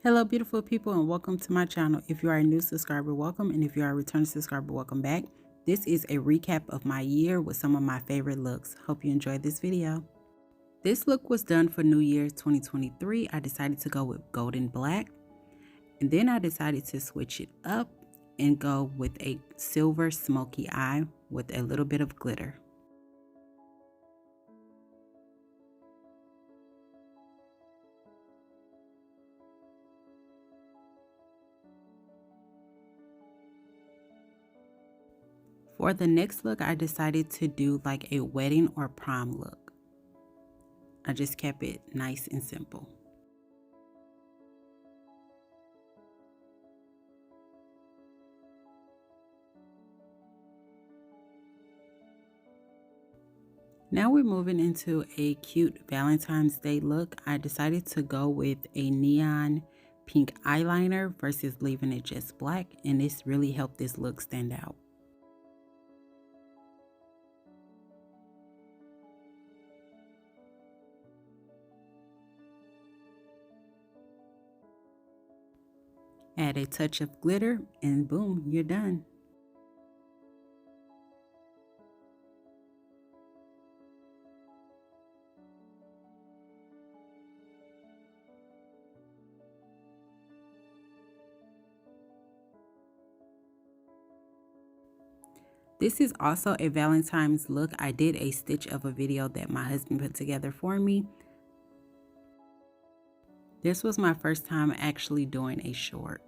Hello beautiful people and welcome to my channel. If you are a new subscriber, welcome, and if you are a returning subscriber, welcome back. This is a recap of my year with some of my favorite looks. Hope you enjoyed this video. This look was done for New Year's 2023. I decided to go with golden black, and then I decided to switch it up and go with a silver smoky eye with a little bit of glitter. For the next look, I decided to do like a wedding or prom look. I just kept it nice and simple. Now we're moving into a cute Valentine's Day look. I decided to go with a neon pink eyeliner versus leaving it just black, and this really helped this look stand out. Add a touch of glitter and boom, you're done. This is also a Valentine's look. I did a stitch of a video that my husband put together for me. This was my first time actually doing a short.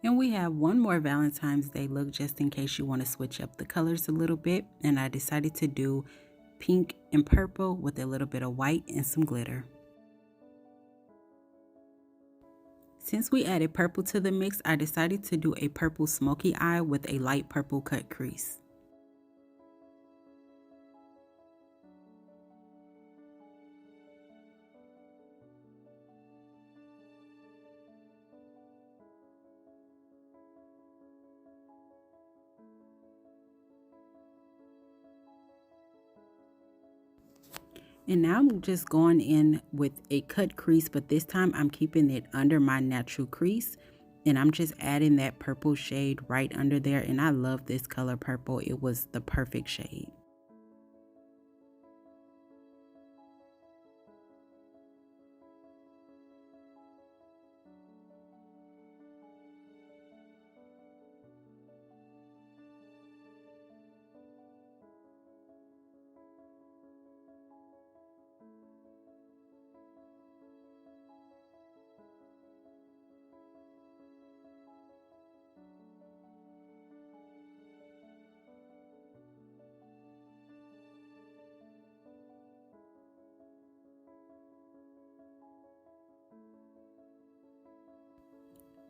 And we have one more Valentine's Day look just in case you want to switch up the colors a little bit. And I decided to do pink and purple with a little bit of white and some glitter. Since we added purple to the mix, I decided to do a purple smoky eye with a light purple cut crease. And now I'm just going in with a cut crease, but this time I'm keeping it under my natural crease. And I'm just adding that purple shade right under there. And I love this color purple. It was the perfect shade.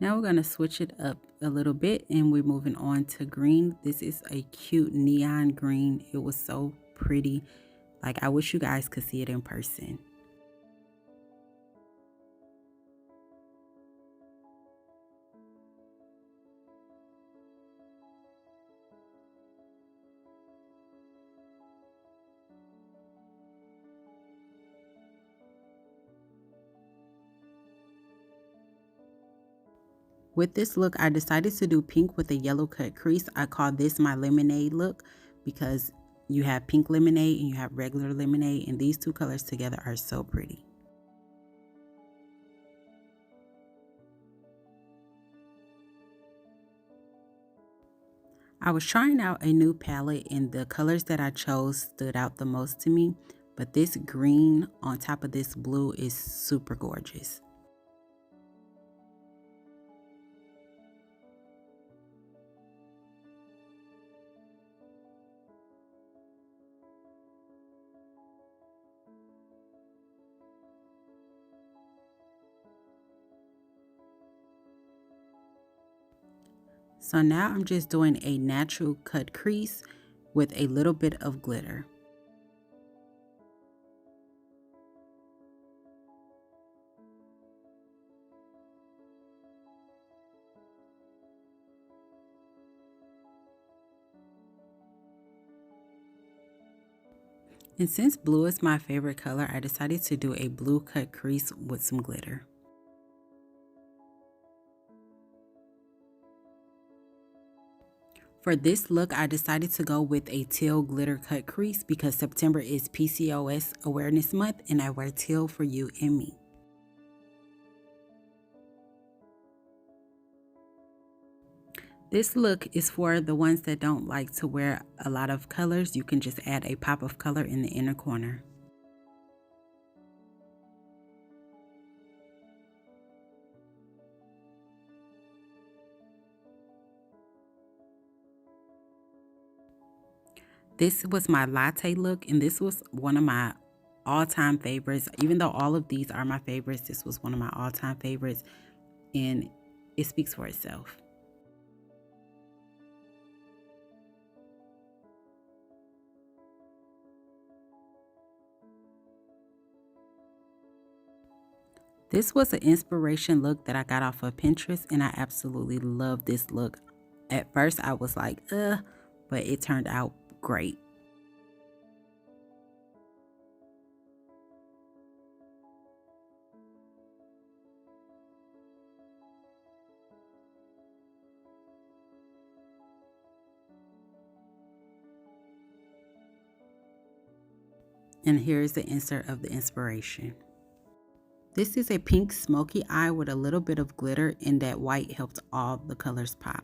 Now we're going to switch it up a little bit and we're moving on to green. This is a cute neon green. It was so pretty. Like, I wish you guys could see it in person. With this look, I decided to do pink with a yellow cut crease. I call this my lemonade look because you have pink lemonade and you have regular lemonade, and these two colors together are so pretty. I was trying out a new palette and the colors that I chose stood out the most to me, but this green on top of this blue is super gorgeous. So now I'm just doing a natural cut crease with a little bit of glitter. And since blue is my favorite color, I decided to do a blue cut crease with some glitter. For this look, I decided to go with a teal glitter cut crease because September is PCOS Awareness Month and I wear teal for you and me. This look is for the ones that don't like to wear a lot of colors. You can just add a pop of color in the inner corner. This was my latte look, and this was one of my all-time favorites. Even though all of these are my favorites, this was one of my all-time favorites, and it speaks for itself. This was an inspiration look that I got off of Pinterest, and I absolutely love this look. At first, I was like, but it turned out great. And here's the insert of the inspiration. This is a pink smoky eye with a little bit of glitter, and that white helped all the colors pop.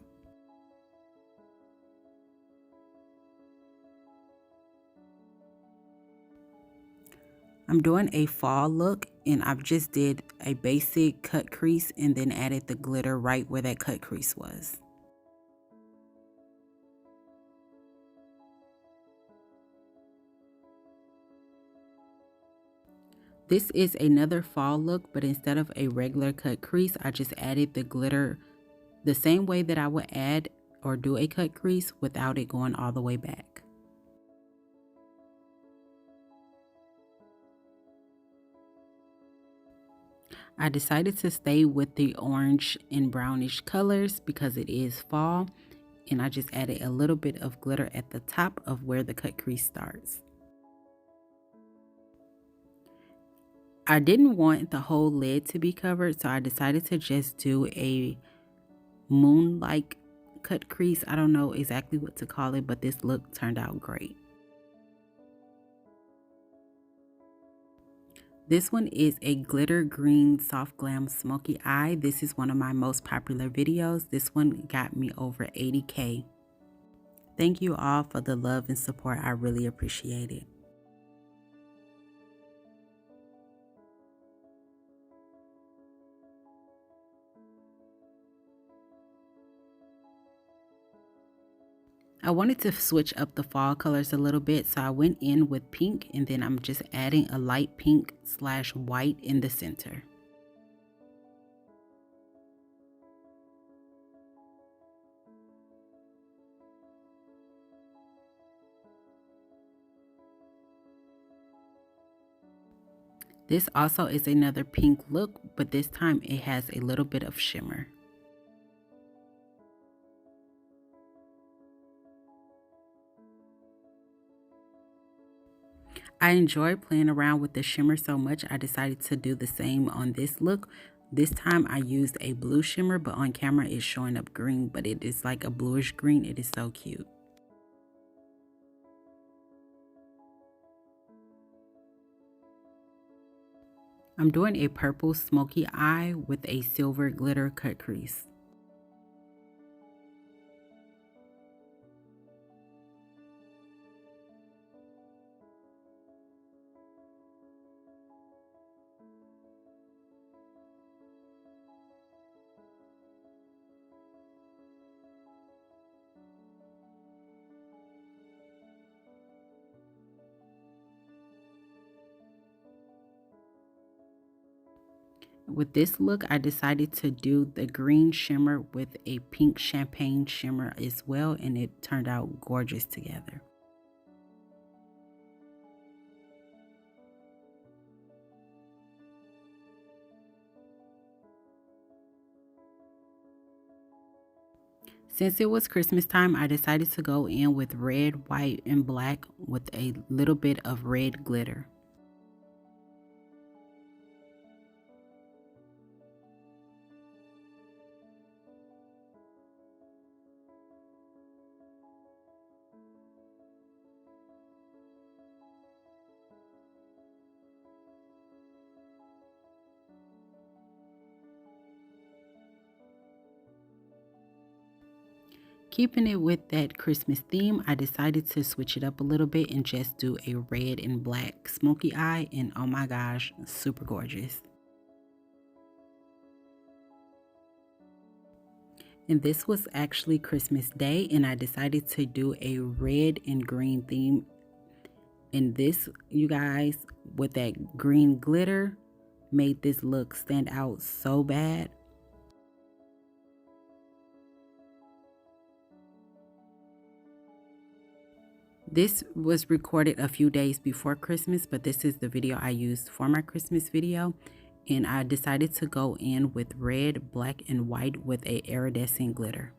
I'm doing a fall look, and I've just did a basic cut crease and then added the glitter right where that cut crease was. This is another fall look, but instead of a regular cut crease, I just added the glitter the same way that I would add or do a cut crease without it going all the way back. I decided to stay with the orange and brownish colors because it is fall, and I just added a little bit of glitter at the top of where the cut crease starts. I didn't want the whole lid to be covered, so I decided to just do a moon-like cut crease. I don't know exactly what to call it, but this look turned out great. This one is a glitter green soft glam smoky eye. This is one of my most popular videos. This one got me over 80K. Thank you all for the love and support. I really appreciate it. I wanted to switch up the fall colors a little bit, so I went in with pink, and then I'm just adding a light pink / white in the center. This also is another pink look, but this time it has a little bit of shimmer. I enjoy playing around with the shimmer so much, I decided to do the same on this look. This time I used a blue shimmer, but on camera it's showing up green, but it is like a bluish green. It is so cute. I'm doing a purple smoky eye with a silver glitter cut crease. With this look, I decided to do the green shimmer with a pink champagne shimmer as well, and it turned out gorgeous together. Since it was Christmas time, I decided to go in with red, white, and black with a little bit of red glitter. Keeping it with that Christmas theme, I decided to switch it up a little bit and just do a red and black smoky eye, and oh my gosh, super gorgeous. And this was actually Christmas Day, and I decided to do a red and green theme. And this, you guys, with that green glitter, made this look stand out so bad. This was recorded a few days before Christmas, but this is the video I used for my Christmas video. And I decided to go in with red, black, and white with a iridescent glitter.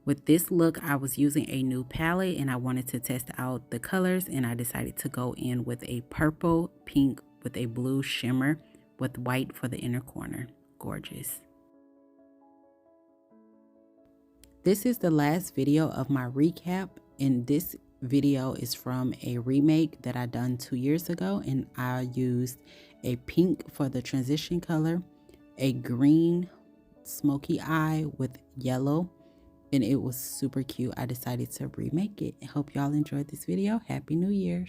With this look, I was using a new palette and I wanted to test out the colors, and I decided to go in with a purple, pink with a blue shimmer with white for the inner corner. Gorgeous. This is the last video of my recap, and this video is from a remake that I done 2 years ago, and I used a pink for the transition color, a green smoky eye with yellow, and it was super cute. I decided to remake it. I hope y'all enjoyed this video. Happy New Year.